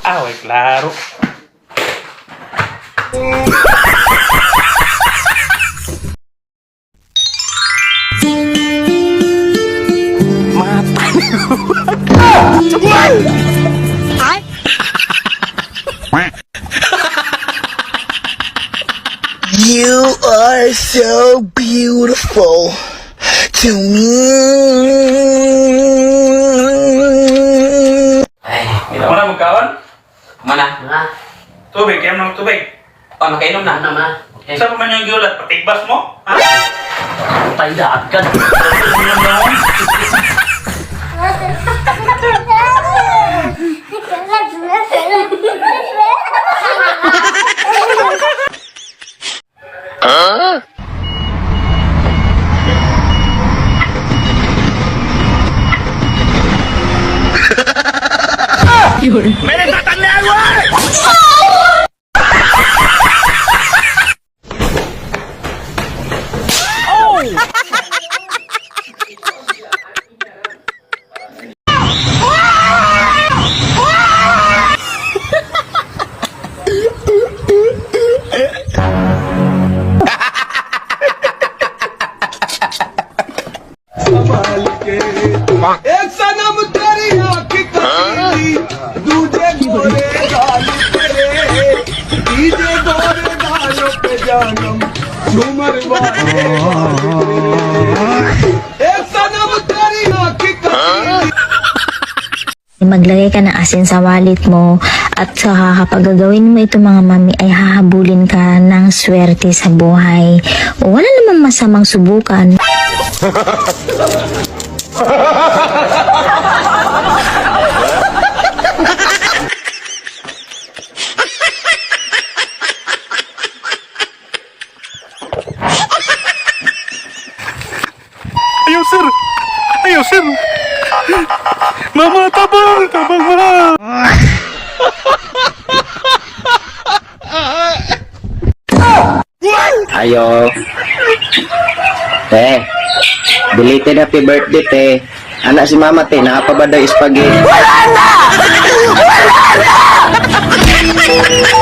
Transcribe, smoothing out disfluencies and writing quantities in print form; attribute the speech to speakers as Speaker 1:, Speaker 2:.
Speaker 1: Away, klaro.
Speaker 2: You are so beautiful to me.
Speaker 1: Mana magkawan?
Speaker 3: Mana?
Speaker 1: Tubig, kaya ng tubig.
Speaker 3: Oh, nakainom na.
Speaker 4: Ano ma? Okay.
Speaker 1: Saan pa man yung giulat? Patigbas mo? Ha?
Speaker 4: Tayo ka.
Speaker 2: एक सनम तेरी आँख कटी दूजे गोरे गाल तेरे तीजे गोरे गालों पे जानम झूमर वाले एक सनम तेरी आँख कटी
Speaker 5: Maglagay ka ng asin sa wallet mo at saka kapag gagawin mo ito mga mami ay hahabulin ka ng swerte sa buhay. O, wala namang masamang subukan.
Speaker 1: Ayaw, sir! Ayaw, sir! Mama, tabang! Tabang, ma!
Speaker 6: Ayo. Te. Belated happy birthday, te. Anak si mama, te. Nakapabada spaghetti. Wala na! Wala na!